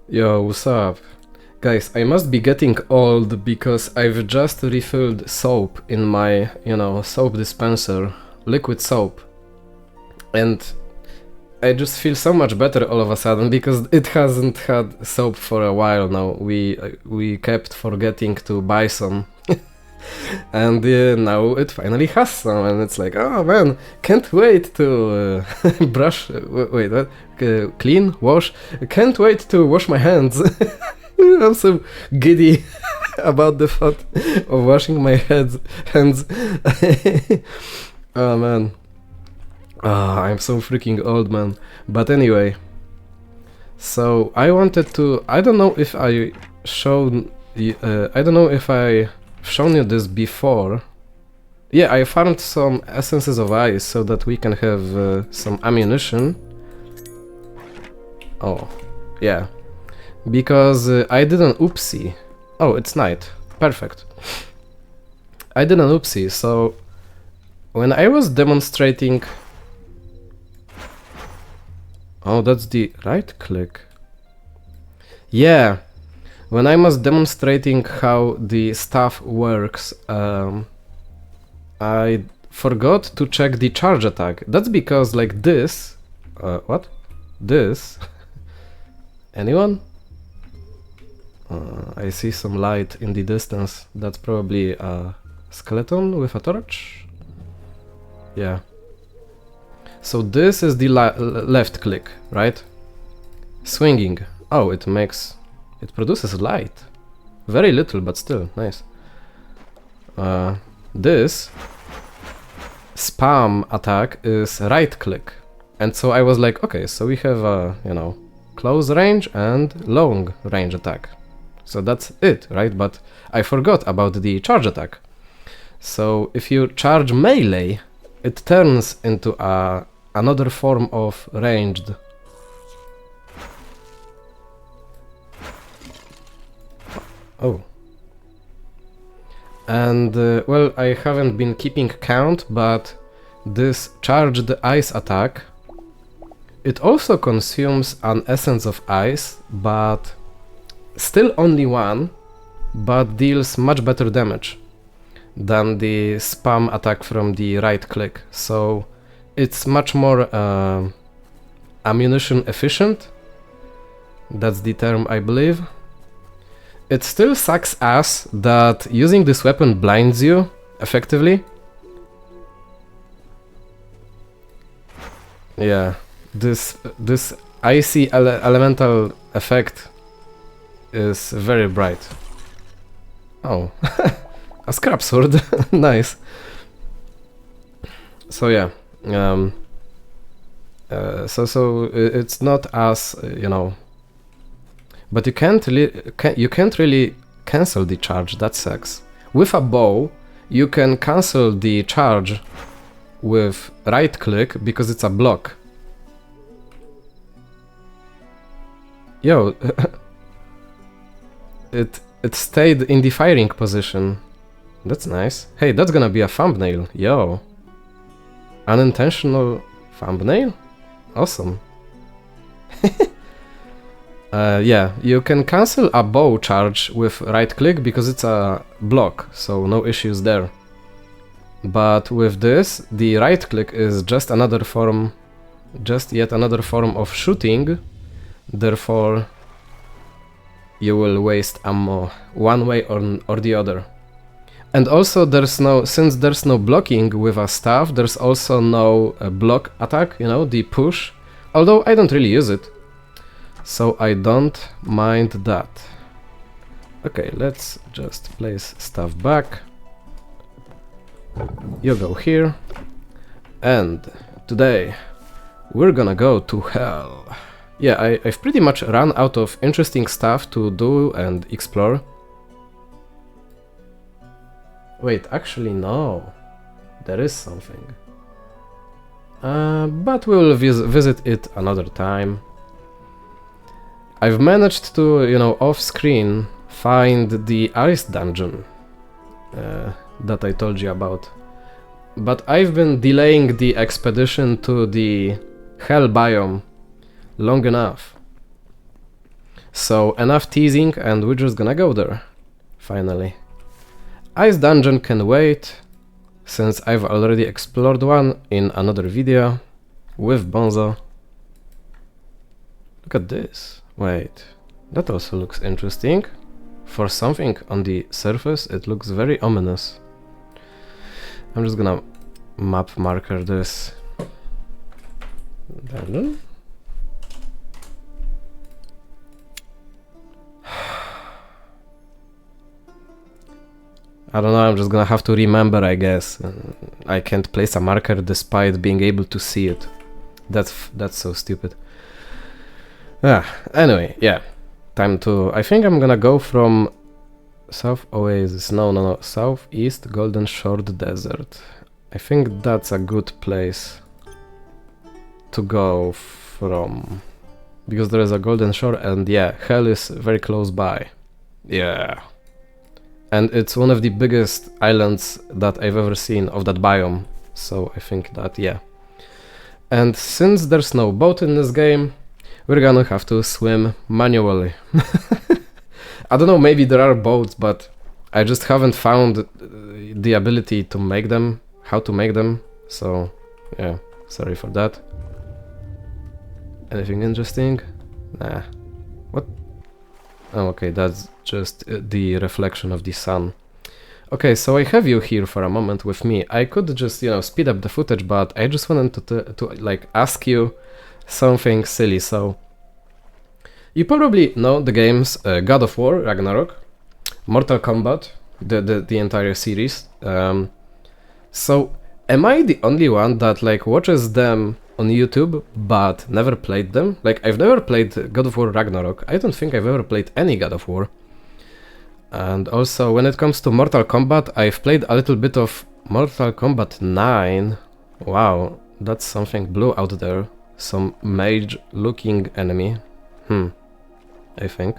Yo, what's up? Guys, I must be getting old because I've just refilled soap in my, soap dispenser, liquid soap. And I just feel so much better all of a sudden because it hasn't had soap for a while now. We kept forgetting to buy some. And now it finally has some, and it's like, oh man, can't wait to brush, wait, what? Clean, wash, can't wait to wash my hands. I'm so giddy about the thought of washing my hands. Oh man, I'm so freaking old, man. But anyway, so I wanted to, I don't know if I showed, I don't know if I shown you this before. Yeah, I farmed some essences of ice so that we can have some ammunition. Oh, yeah. Because I did an oopsie. Oh, it's night. Perfect. I did an oopsie, so when I was demonstrating... Oh, that's the right click. Yeah. When I was demonstrating how the stuff works, I forgot to check the charge attack. That's because like this... what? This? Anyone? I see some light in the distance. That's probably a skeleton with a torch? Yeah. So this is the left click, right? Swinging. Oh, it produces light. Very little, but still, nice. This spam attack is right click. And so I was like, okay, so we have a, close range and long range attack. So that's it, right? But I forgot about the charge attack. So if you charge melee, it turns into another form of ranged. Oh. And, well, I haven't been keeping count, but this charged ice attack, it also consumes an essence of ice, but still only one, but deals much better damage than the spam attack from the right click. So it's much more ammunition efficient. That's the term, I believe. It still sucks ass that using this weapon blinds you effectively. Yeah, this icy elemental effect is very bright. Oh, a scrap sword. Nice. So yeah, so it's not as but you can't really cancel the charge. That sucks. With a bow, you can cancel the charge with right click because it's a block. Yo, it stayed in the firing position. That's nice. Hey, that's gonna be a thumbnail. Yo, unintentional thumbnail. Awesome. Yeah, you can cancel a bow charge with right click because it's a block, so no issues there. But with this, the right click is just yet another form of shooting. Therefore, you will waste ammo one way or the other. And also, since there's no blocking with a staff, there's also no block attack, the push. Although I don't really use it, so I don't mind that. Okay, let's just place stuff back. You go here. And today we're gonna go to hell. Yeah, I've pretty much run out of interesting stuff to do and explore. Wait, actually no. There is something. But we'll visit it another time. I've managed to, off-screen find the ice dungeon that I told you about. But I've been delaying the expedition to the hell biome long enough. So enough teasing and we're just gonna go there. Finally. Ice Dungeon can wait, since I've already explored one in another video with Bonzo. Look at this. Wait, that also looks interesting. For something on the surface, it looks very ominous. I'm just gonna map marker this. Dungeon? I don't know, I'm just gonna have to remember, I guess. I can't place a marker despite being able to see it. That's so stupid. Anyway, yeah. Time to... I think I'm gonna go from South Oasis. No. Southeast Golden Shore Desert. I think that's a good place to go from. Because there is a Golden Shore and yeah, Hell is very close by. Yeah. And it's one of the biggest islands that I've ever seen of that biome. So I think that, yeah. And since there's no boat in this game, we're gonna have to swim manually. I don't know, maybe there are boats, but I just haven't found the ability to make them, how to make them. So, yeah, sorry for that. Anything interesting? Nah. What? Oh, okay, that's just the reflection of the sun. Okay, so I have you here for a moment with me. I could just, speed up the footage, but I just wanted to like ask you something silly. So you probably know the games God of War, Ragnarok, Mortal Kombat, the entire series. So am I the only one that like watches them on YouTube but never played them? Like, I've never played God of War Ragnarok. I don't think I've ever played any God of War. And also, when it comes to Mortal Kombat, I've played a little bit of Mortal Kombat 9. Wow, that's something blue out there. Some mage-looking enemy. I think.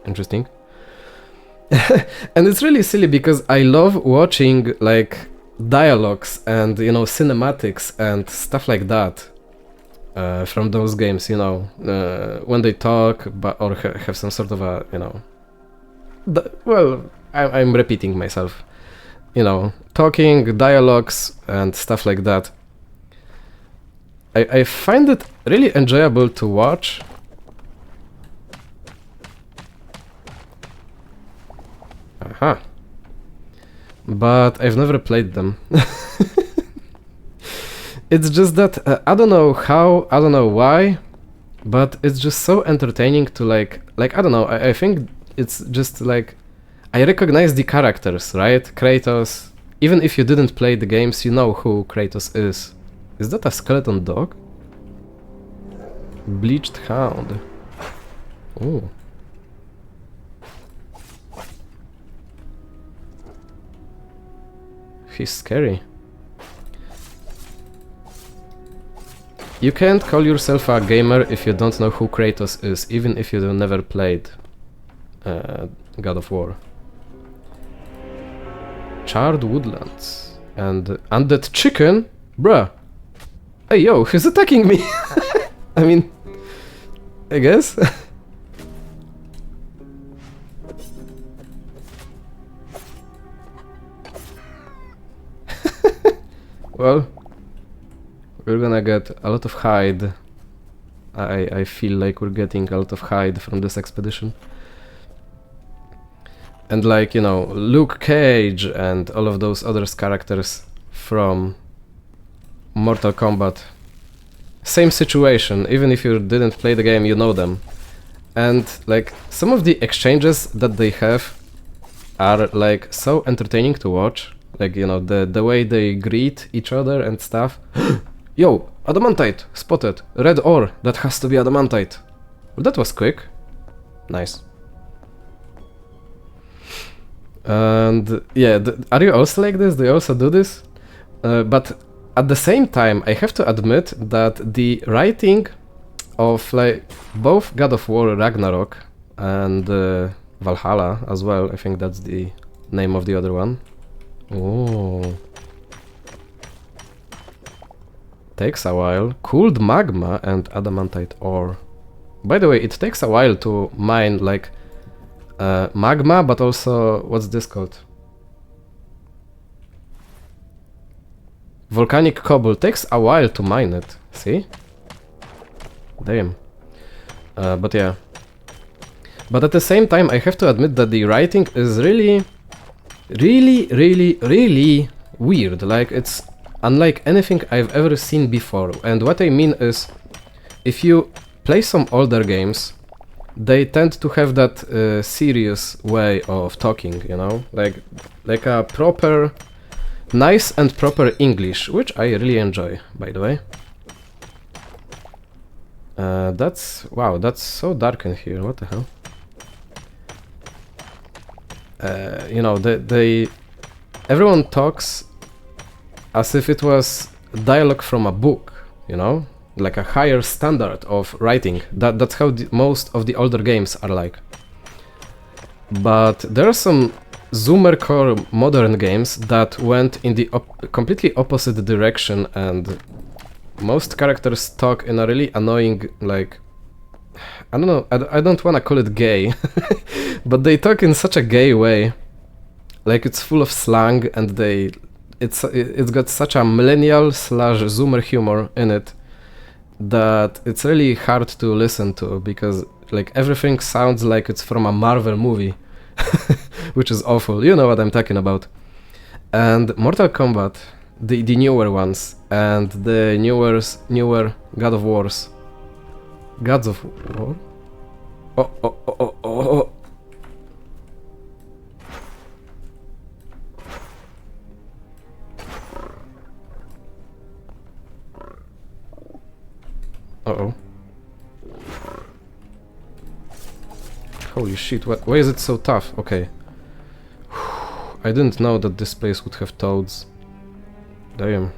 Interesting. And it's really silly because I love watching, like, dialogues and, cinematics and stuff like that. From those games, when they talk or have some sort of a, well, I'm repeating myself, talking, dialogues and stuff like that. I find it really enjoyable to watch. Aha. But I've never played them. It's just that I don't know how, I don't know why, but it's just so entertaining to like I don't know, I think it's just like I recognize the characters, right? Kratos, even if you didn't play the games, you know who Kratos is. Is that a skeleton dog? Bleached hound. Ooh. He's scary. You can't call yourself a gamer if you don't know who Kratos is, even if you never played God of War. Charred woodlands and undead chicken? Bruh. Hey yo, who's attacking me? I mean, I guess. Well, we're gonna get a lot of hide. I feel like we're getting a lot of hide from this expedition. And like, Luke Cage and all of those other characters from Mortal Kombat. Same situation, even if you didn't play the game, you know them. And like, some of the exchanges that they have are like so entertaining to watch. Like, the way they greet each other and stuff. Yo, adamantite, spotted. Red ore, that has to be adamantite. Well, that was quick. Nice. And yeah, are you also like this? Do you also do this? But at the same time, I have to admit that the writing of like both God of War Ragnarok and Valhalla as well, I think that's the name of the other one. Oh. Takes a while. Cooled magma and adamantite ore. By the way, it takes a while to mine like magma, but also what's this called? Volcanic cobble. Takes a while to mine it. See? Damn. But yeah. But at the same time, I have to admit that the writing is really weird. Like, it's unlike anything I've ever seen before. And what I mean is, if you play some older games, they tend to have that serious way of talking, you know? Like a proper, nice and proper English, which I really enjoy, by the way. Wow, that's so dark in here, what the hell? You know, everyone talks as if it was dialogue from a book, you know? Like a higher standard of writing. That's how most of the older games are like. But there are some Zoomer core modern games that went in the completely opposite direction, and most characters talk in a really annoying, like, I don't know, I don't want to call it gay, but they talk in such a gay way. Like, it's full of slang, and it's got such a millennial / Zoomer humor in it that it's really hard to listen to, because like everything sounds like it's from a Marvel movie, which is awful. You know what I'm talking about. And Mortal Kombat, the newer ones, and the newer Gods of War. Oh. Uh-oh. Holy shit, why is it so tough? Okay. I didn't know that this place would have toads. Damn.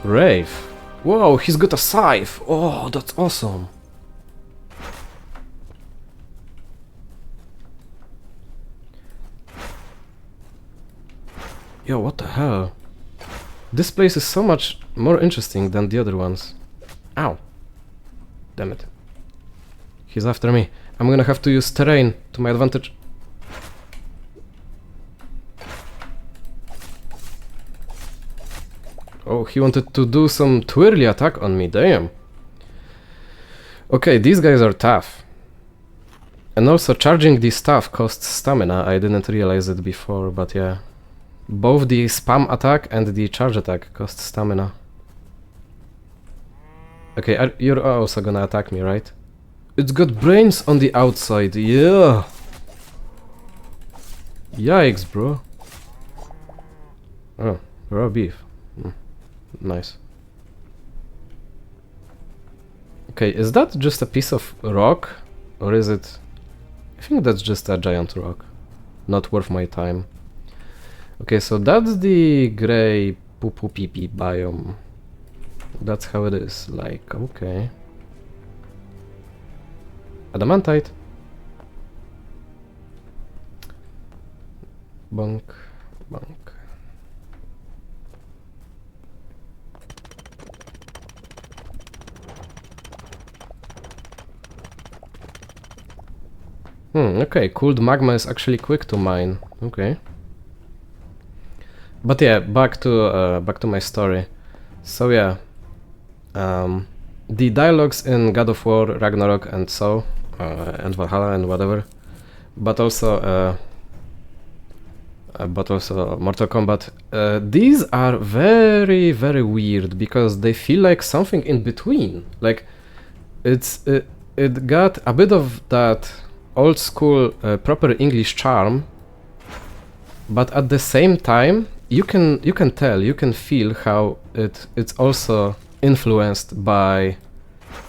Wraith. Whoa, he's got a scythe! Oh, that's awesome! Yo, what the hell? This place is so much more interesting than the other ones. Ow. Damn it. He's after me. I'm gonna have to use terrain to my advantage. Oh, he wanted to do some twirly attack on me, damn. Okay, these guys are tough. And also charging the stuff costs stamina. I didn't realize it before, but yeah. Both the spam attack and the charge attack cost stamina. Okay, you're also gonna attack me, right? It's got brains on the outside, yeah! Yikes, bro. Oh, raw beef. Nice. Okay, is that just a piece of rock? Or is it... I think that's just a giant rock. Not worth my time. Okay, so that's the grey poo-poo pee-pee biome. That's how it is, like, okay. Adamantite. Bonk, bonk. Okay, cooled magma is actually quick to mine. Okay. But yeah, back to my story. So yeah, the dialogues in God of War, Ragnarok, and so, and Valhalla and whatever, but also Mortal Kombat. These are very, very weird because they feel like something in between. Like it got a bit of that old school proper English charm, but at the same time you can tell, you can feel how it's also influenced by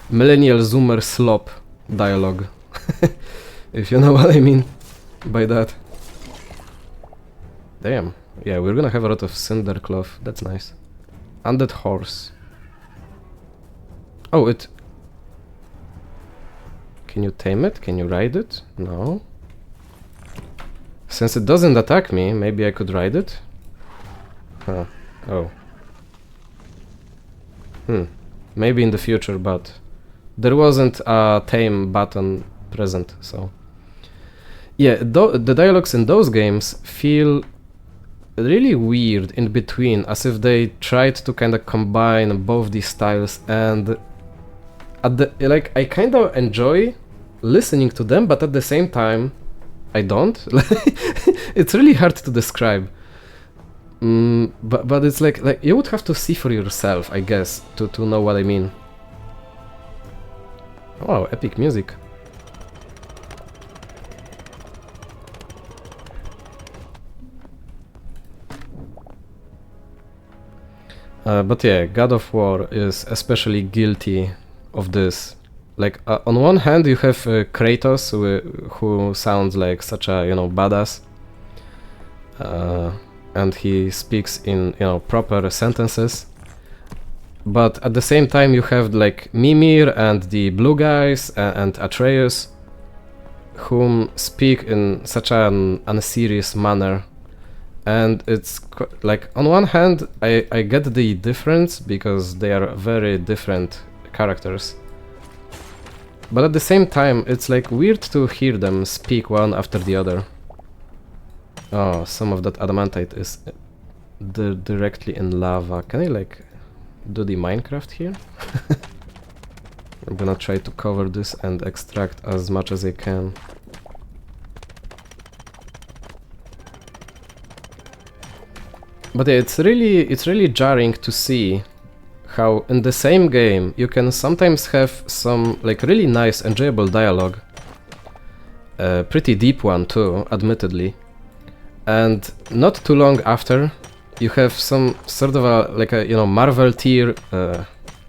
millennial Zoomer slop dialogue. If you know what I mean by that. Damn. Yeah, we're gonna have a lot of cinder cloth. That's nice. Undead horse. Oh, it... Can you tame it? Can you ride it? No. Since it doesn't attack me, maybe I could ride it? Huh. Oh. maybe in the future, but there wasn't a tame button present, so... Yeah, the dialogues in those games feel really weird in between, as if they tried to kind of combine both these styles, and like I kind of enjoy listening to them, but at the same time I don't. It's really hard to describe. But it's like you would have to see for yourself, I guess, to know what I mean. Wow, epic music. But yeah, God of War is especially guilty of this. Like, on one hand you have Kratos, who sounds like such a, badass. And he speaks in, proper sentences. But at the same time you have, like, Mimir and the Blue Guys and Atreus, whom speak in such an unserious manner. And it's like, on one hand, I get the difference because they are very different characters. But at the same time, it's like weird to hear them speak one after the other. Oh, some of that adamantite is directly in lava. Can I, like, do the Minecraft here? I'm gonna try to cover this and extract as much as I can. But yeah, it's really jarring to see how in the same game you can sometimes have some, like, really nice, enjoyable dialogue. Pretty deep one too, admittedly. And not too long after, you have some sort of a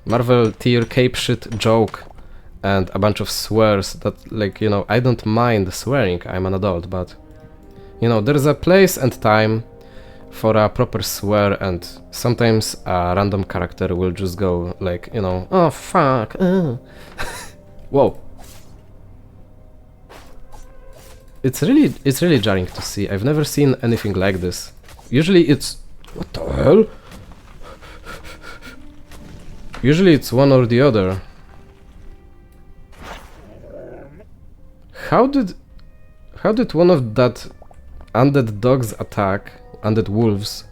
Marvel tier cape shit joke and a bunch of swears that, like, I don't mind swearing, I'm an adult, but there's a place and time for a proper swear, and sometimes a random character will just go like, oh fuck, whoa. It's really jarring to see. I've never seen anything like this. Usually it's... What the hell? Usually it's one or the other. How did one of that undead dogs attack undead wolves?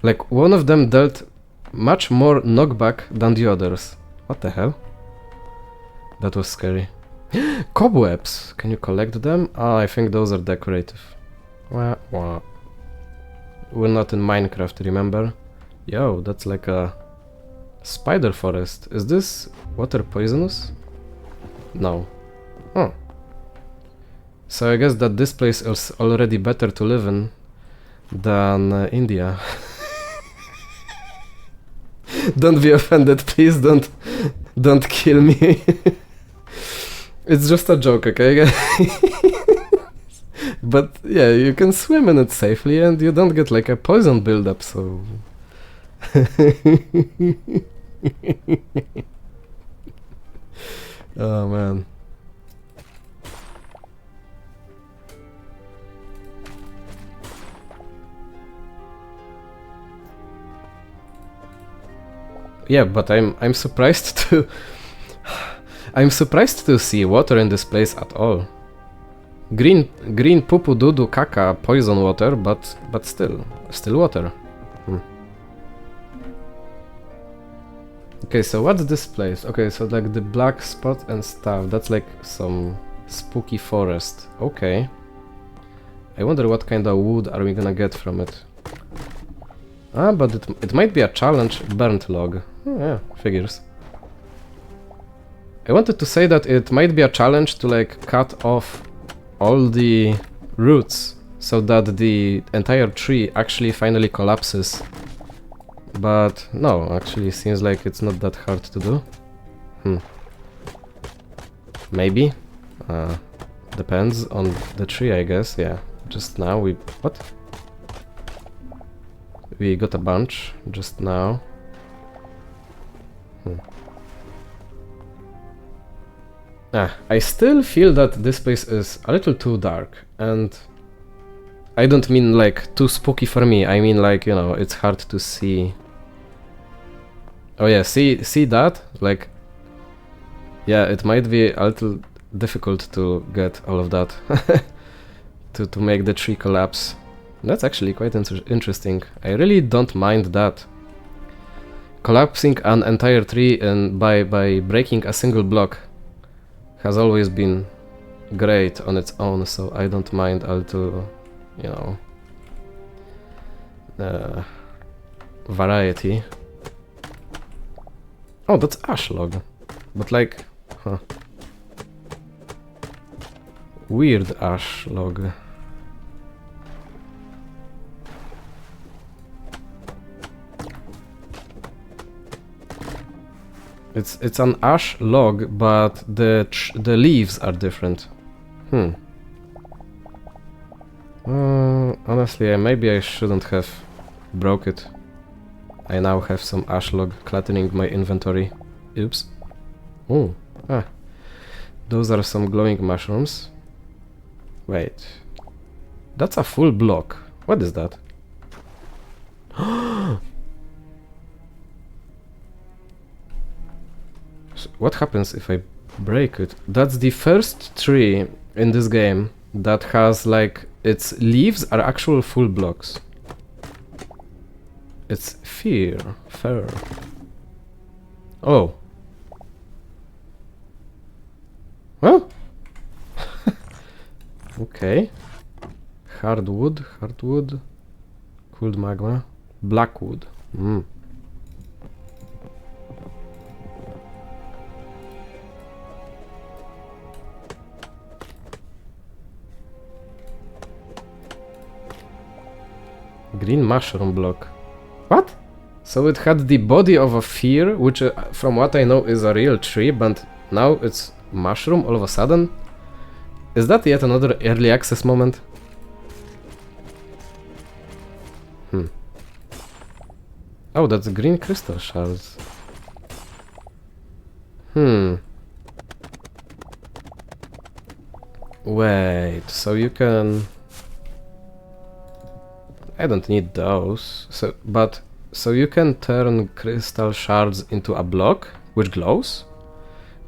Like, one of them dealt much more knockback than the others. What the hell? That was scary. Cobwebs! Can you collect them? Ah, I think those are decorative. Wah, wah. We're not in Minecraft, remember? Yo, that's like a spider forest. Is this water poisonous? No. Oh. So I guess that this place is already better to live in than India. Don't be offended, please don't kill me. It's just a joke, okay? But yeah, you can swim in it safely and you don't get like a poison buildup, so... Oh man. Yeah, but I'm surprised to I'm surprised to see water in this place at all. Green pupu dudu kaka poison water, but still water. Okay, so what's this place? Okay, so like the black spot and stuff, that's like some spooky forest. Okay. I wonder what kind of wood are we gonna get from it. Ah, but it might be a challenge. Burnt log. Oh, yeah, figures. I wanted to say that it might be a challenge to like cut off all the roots so that the entire tree actually finally collapses. But no, actually seems like it's not that hard to do. Maybe. Depends on the tree, I guess. Yeah. Just now we... What? We got a bunch just now. I still feel that this place is a little too dark, and I don't mean like too spooky for me, I mean like, you know, it's hard to see Oh yeah, see that? Like, yeah, it might be a little difficult to get all of that to make the tree collapse. That's actually quite interesting. I really don't mind that. Collapsing an entire tree and by breaking a single block has always been great on its own, so I don't mind a little, you know, variety. Oh, that's ash log, but like, huh. Weird ash log. It's an ash log, but the leaves are different. Honestly, maybe I shouldn't have broke it. I now have some ash log cluttering my inventory. Oops. Oh, those are some glowing mushrooms. Wait, that's a full block. What is that? What happens if I break it? That's the first tree in this game that has, like, its leaves are actual full blocks. It's fair. Oh. Well. Okay. Hardwood. Cooled magma. Blackwood. Green mushroom block. What? So it had the body of a fear, which from what I know is a real tree, but now it's mushroom all of a sudden? Is that yet another early access moment? Oh, that's green crystal shards. Wait, so you can... I don't need those. So you can turn crystal shards into a block which glows?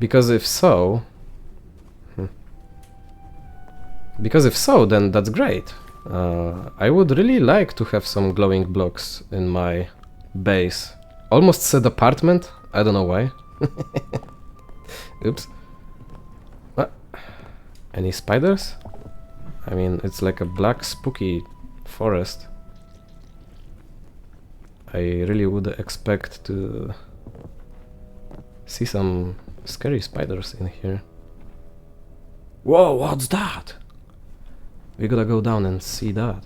Because if so, then that's great. I would really like to have some glowing blocks in my base. Almost said apartment. I don't know why. Oops. What? Any spiders? I mean, it's like a black spooky forest. I really would expect to see some scary spiders in here. Whoa, what's that? We gotta go down and see that.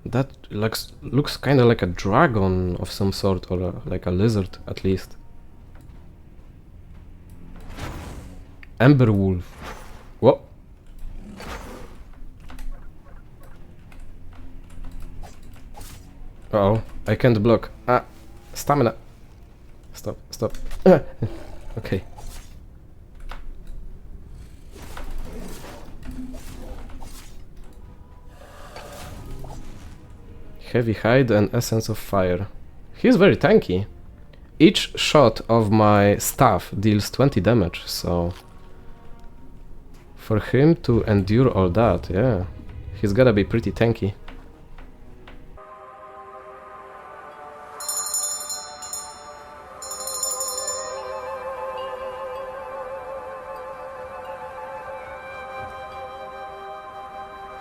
That looks kinda like a dragon of some sort, or like a lizard at least. Ember wolf. Whoa. Uh-oh, I can't block. Stamina. Stop. Okay. Heavy hide and essence of fire. He's very tanky. Each shot of my staff deals 20 damage, so... For him to endure all that, yeah. He's gotta be pretty tanky.